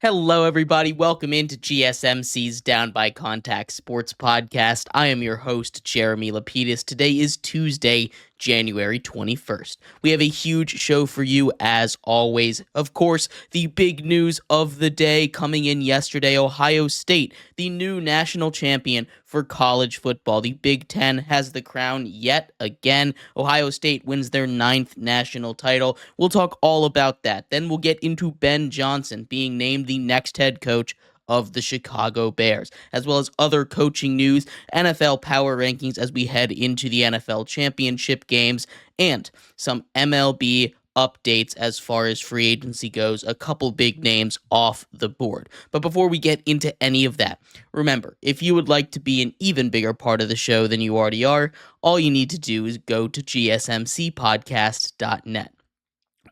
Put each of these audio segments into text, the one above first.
Hello, everybody. Welcome into GSMC's Down by Contact Sports Podcast. I am your host, Jeremy Lapidus. Today is Tuesday, January 21st. We have a huge show for you, as always. Of course, the big news of the day coming in yesterday, Ohio State, the new national champion for college football. The Big Ten has the crown yet again. Ohio State wins their 9th national title. We'll talk all about that. Then we'll get into Ben Johnson being named the next head coach of the Chicago Bears, as well as other coaching news, NFL power rankings as we head into the NFL championship games, and some MLB updates as far as free agency goes, a couple big names off the board. But before we get into any of that, remember, if you would like to be an even bigger part of the show than you already are, all you need to do is go to gsmcpodcast.net.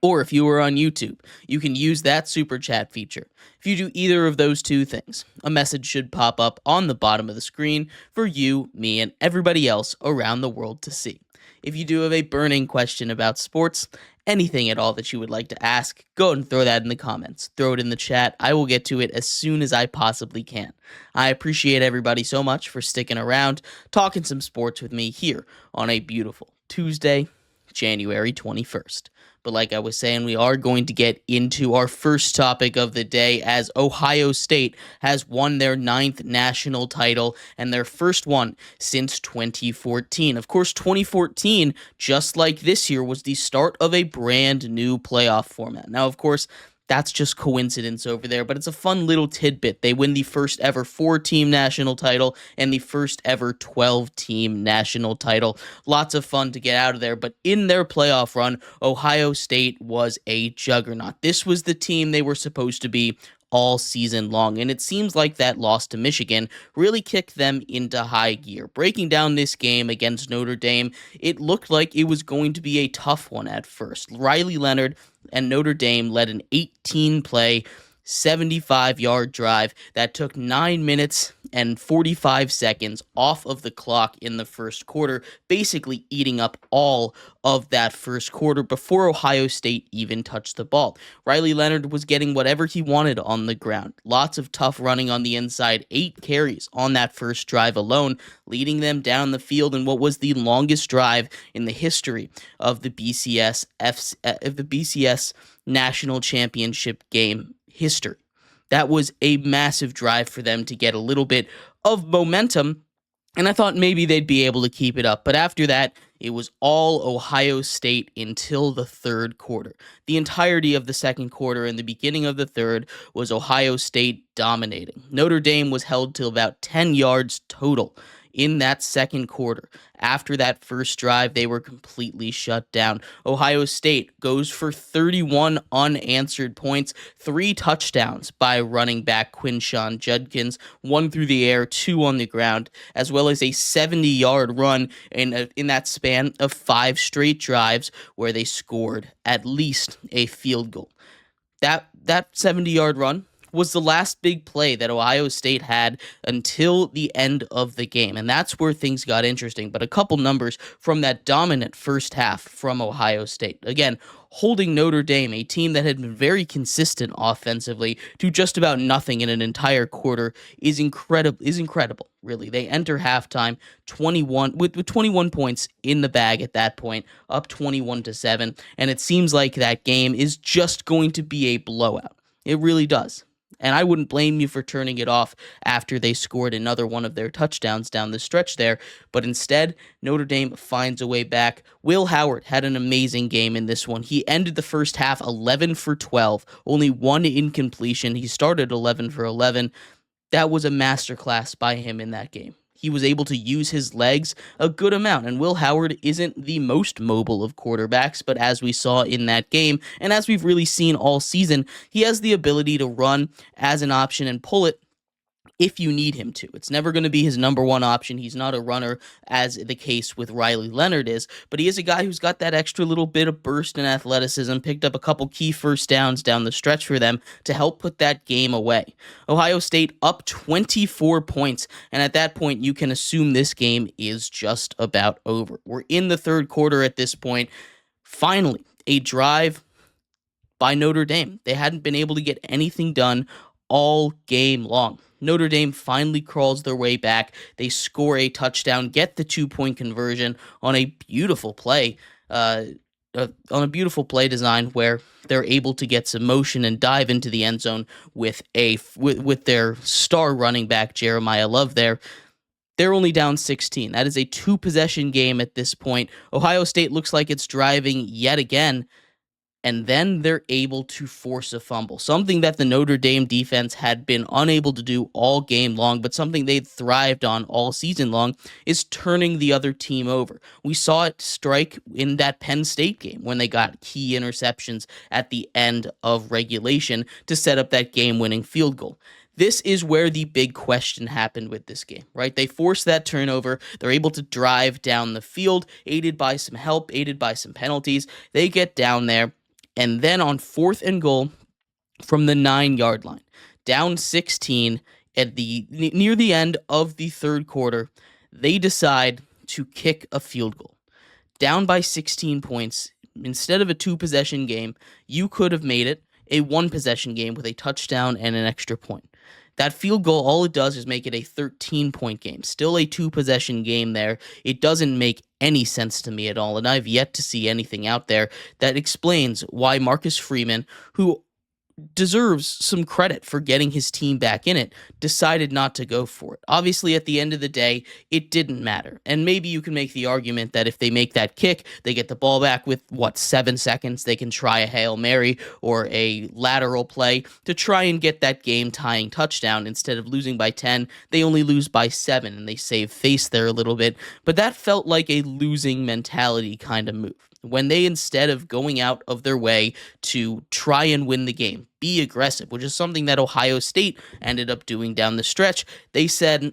Or if you are on YouTube, you can use that super chat feature. If you do either of those two things, a message should pop up on the bottom of the screen for you, me, and everybody else around the world to see. If you do have a burning question about sports, anything at all that you would like to ask, go and throw that in the comments. Throw it in the chat. I will get to it as soon as I possibly can. I appreciate everybody so much for sticking around, talking some sports with me here on a beautiful Tuesday, January 21st. But like I was saying, we are going to get into our first topic of the day, as Ohio State has won their 9th national title and their first one since 2014. Of course, 2014, just like this year, was the start of a brand new playoff format. Now, of course, that's just coincidence over there, but it's a fun little tidbit. They win the first ever 4-team national title and the first ever 12-team national title. Lots of fun to get out of there, but in their playoff run, Ohio State was a juggernaut. This was the team they were supposed to be all season long, and it seems like that loss to Michigan really kicked them into high gear. Breaking down this game against Notre Dame, it looked like it was going to be a tough one at first. Riley Leonard and Notre Dame led an 18-play, 75-yard drive that took 9 minutes and 45 seconds off of the clock in the first quarter, basically eating up all of that first quarter before Ohio State even touched the ball. Riley Leonard was getting whatever he wanted on the ground. Lots of tough running on the inside, 8 carries on that first drive alone, leading them down the field in what was the longest drive in the history of the BCS National Championship game history. That was a massive drive for them to get a little bit of momentum, and I thought maybe they'd be able to keep it up. But after that, it was all Ohio State until the third quarter. The entirety of the second quarter and the beginning of the third was Ohio State dominating. Notre Dame was held to about 10 yards total in that second quarter. After that first drive, they were completely shut down. Ohio State goes for 31 unanswered points, 3 touchdowns by running back Quinshon Judkins, 1 through the air, 2 on the ground, as well as a 70-yard run in that span of 5 straight drives where they scored at least a field goal. That 70-yard run was the last big play that Ohio State had until the end of the game. And that's where things got interesting. But a couple numbers from that dominant first half from Ohio State. Again, holding Notre Dame, a team that had been very consistent offensively, to just about nothing in an entire quarter is incredible, really. They enter halftime 21 with 21 points in the bag at that point, up 21-7, and it seems like that game is just going to be a blowout. It really does. And I wouldn't blame you for turning it off after they scored another one of their touchdowns down the stretch there. But instead, Notre Dame finds a way back. Will Howard had an amazing game in this one. He ended the first half 11 for 12, only 1 incompletion. He started 11 for 11. That was a masterclass by him in that game. He was able to use his legs a good amount, and Will Howard isn't the most mobile of quarterbacks, but as we saw in that game, and as we've really seen all season, he has the ability to run as an option and pull it if you need him to. It's never going to be his number one option. He's not a runner, as the case with Riley Leonard is, but he is a guy who's got that extra little bit of burst and athleticism, picked up a couple key first downs down the stretch for them to help put that game away. Ohio State up 24 points, and at that point, you can assume this game is just about over. We're in the third quarter at this point. Finally, a drive by Notre Dame. They hadn't been able to get anything done all game long. Notre Dame finally crawls their way back. They score a touchdown, get the 2-point conversion on a beautiful play, design where they're able to get some motion and dive into the end zone with with their star running back Jeremiah Love there. They're only down 16. That is a 2-possession game at this point. Ohio State looks like it's driving yet again, and then they're able to force a fumble, something that the Notre Dame defense had been unable to do all game long, but something they'd thrived on all season long, is turning the other team over. We saw it strike in that Penn State game when they got key interceptions at the end of regulation to set up that game-winning field goal. This is where the big question happened with this game, right? They forced that turnover. They're able to drive down the field, aided by some help, aided by some penalties. They get down there. And then on 4th and goal from the 9-yard line, down 16 at near the end of the third quarter, they decide to kick a field goal. Down by 16 points, instead of a 2-possession game, you could have made it a 1-possession game with a touchdown and an extra point. That field goal, all it does is make it a 13-point game. Still a 2-possession game there. It doesn't make any sense to me at all, and I've yet to see anything out there that explains why Marcus Freeman, who deserves some credit for getting his team back in it, decided not to go for it. Obviously, at the end of the day, it didn't matter. And maybe you can make the argument that if they make that kick, they get the ball back with, 7 seconds, they can try a Hail Mary or a lateral play to try and get that game-tying touchdown. Instead of losing by 10, they only lose by 7, and they save face there a little bit. But that felt like a losing mentality kind of move. When they, instead of going out of their way to try and win the game, be aggressive, which is something that Ohio State ended up doing down the stretch, they said,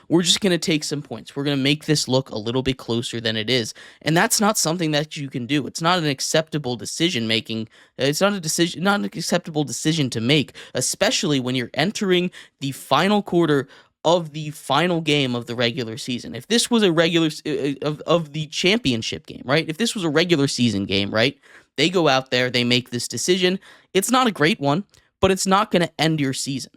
we're just going to take some points. We're going to make this look a little bit closer than it is. And that's not something that you can do. It's not an acceptable decision making. It's not an acceptable decision to make, especially when you're entering the final quarter of the final game of the regular season. If this was a regular of the championship game, right? If this was a regular season game, right? They go out there, they make this decision. It's not a great one, but it's not going to end your season.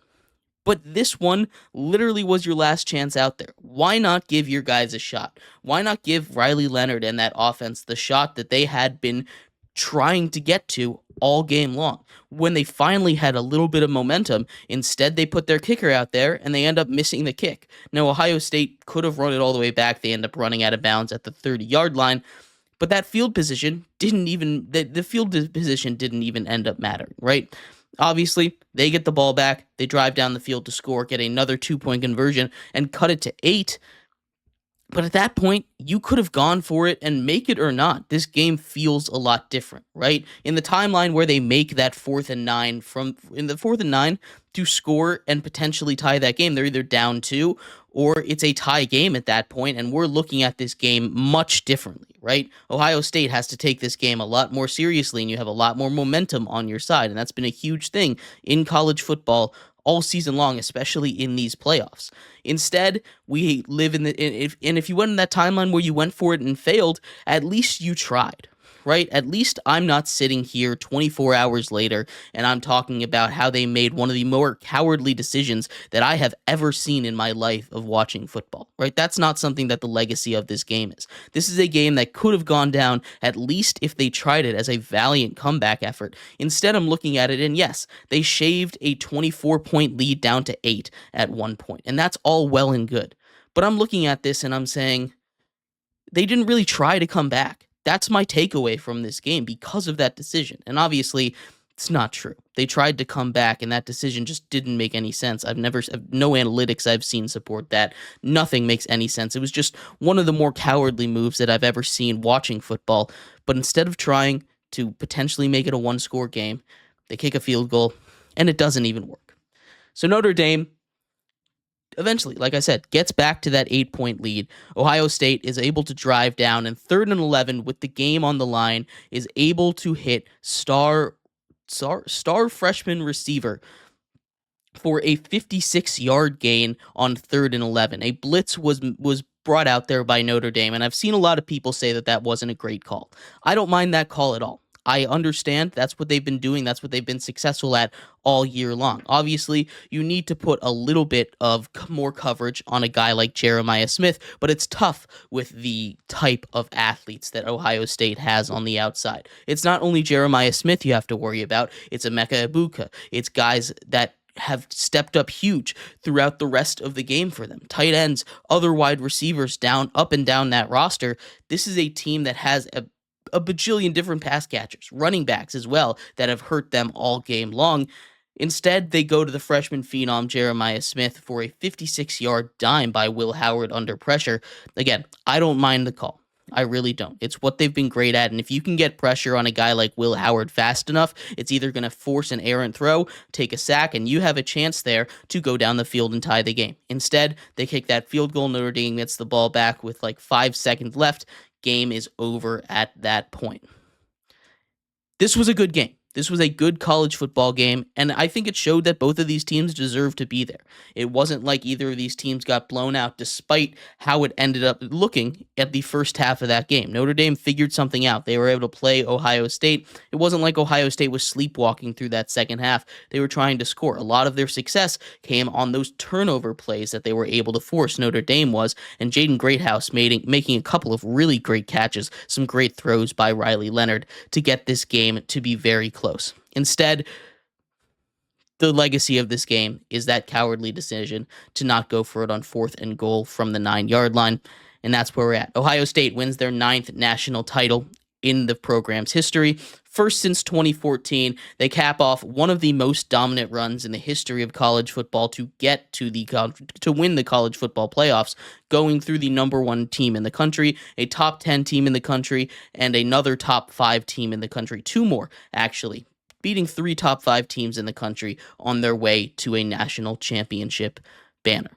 But this one literally was your last chance out there. Why not give your guys a shot? Why not give Riley Leonard and that offense the shot that they had been trying to get to all game long? When they finally had a little bit of momentum, instead they put their kicker out there and they end up missing the kick. Now, Ohio State could have run it all the way back. They end up running out of bounds at the 30-yard line. But that field position didn't even end up mattering, right? Obviously, they get the ball back, they drive down the field to score, get another 2-point conversion, and cut it to 8. But at that point, you could have gone for it, and make it or not, this game feels a lot different, right? In the timeline where they make that 4th and 9 to score and potentially tie that game, they're either down 2 or it's a tie game at that point, and we're looking at this game much differently, right? Ohio State has to take this game a lot more seriously, and you have a lot more momentum on your side, and that's been a huge thing in college football all season long, especially in these playoffs. Instead, we live if you went in that timeline where you went for it and failed, at least you tried, right? At least I'm not sitting here 24 hours later and I'm talking about how they made one of the more cowardly decisions that I have ever seen in my life of watching football, right? That's not something that the legacy of this game is. This is a game that could have gone down, at least if they tried it, as a valiant comeback effort. Instead, I'm looking at it, and yes, they shaved a 24-point lead down to 8 at one point, and that's all well and good. But I'm looking at this and I'm saying, they didn't really try to come back. That's my takeaway from this game because of that decision. And obviously, it's not true. They tried to come back, and that decision just didn't make any sense. No analytics I've seen support that. Nothing makes any sense. It was just one of the more cowardly moves that I've ever seen watching football. But instead of trying to potentially make it a one-score game, they kick a field goal, and it doesn't even work. So Notre Dame eventually, like I said, gets back to that 8-point lead. Ohio State is able to drive down, and 3rd and 11 with the game on the line is able to hit star freshman receiver for a 56-yard gain on 3rd and 11. A blitz was brought out there by Notre Dame, and I've seen a lot of people say that wasn't a great call. I don't mind that call at all. I understand that's what they've been doing. That's what they've been successful at all year long. Obviously, you need to put a little bit of more coverage on a guy like Jeremiah Smith, but it's tough with the type of athletes that Ohio State has on the outside. It's not only Jeremiah Smith you have to worry about, it's Emeka Ibuka. It's guys that have stepped up huge throughout the rest of the game for them. Tight ends, other wide receivers down, up and down that roster. This is a team that has a bajillion different pass catchers, running backs as well, that have hurt them all game long. Instead, they go to the freshman phenom Jeremiah Smith for a 56-yard dime by Will Howard under pressure. Again, I don't mind the call. I really don't. It's what they've been great at, and if you can get pressure on a guy like Will Howard fast enough, it's either going to force an errant throw, take a sack, and you have a chance there to go down the field and tie the game. Instead, they kick that field goal. Notre Dame gets the ball back with like 5 seconds left. Game is over at that point. This was a good game. This was a good college football game, and I think it showed that both of these teams deserve to be there. It wasn't like either of these teams got blown out despite how it ended up looking at the first half of that game. Notre Dame figured something out. They were able to play Ohio State. It wasn't like Ohio State was sleepwalking through that second half. They were trying to score. A lot of their success came on those turnover plays that they were able to force. Notre Dame was, and Jaden Greathouse making a couple of really great catches, some great throws by Riley Leonard to get this game to be very close. Instead, the legacy of this game is that cowardly decision to not go for it on 4th and goal from the 9-yard line, and that's where we're at. Ohio State wins their 9th national title in the program's history. First since 2014, they cap off one of the most dominant runs in the history of college football to get to win the college football playoffs, going through the number 1 team in the country, a top 10 team in the country, and another top 5 team in the country. 2 more, actually, beating 3 top 5 teams in the country on their way to a national championship banner.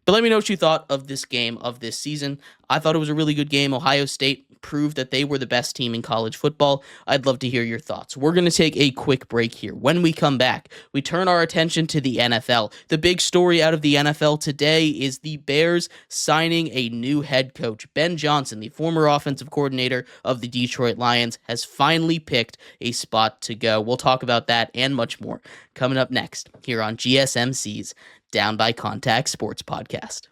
But let me know what you thought of this game, of this season. I thought it was a really good game. Ohio State proved that they were the best team in college football. I'd love to hear your thoughts. We're going to take a quick break here. When we come back, we turn our attention to the NFL. The big story out of the NFL today is the Bears signing a new head coach. Ben Johnson, the former offensive coordinator of the Detroit Lions, has finally picked a spot to go. We'll talk about that and much more coming up next here on GSMC's Down by Contact Sports Podcast.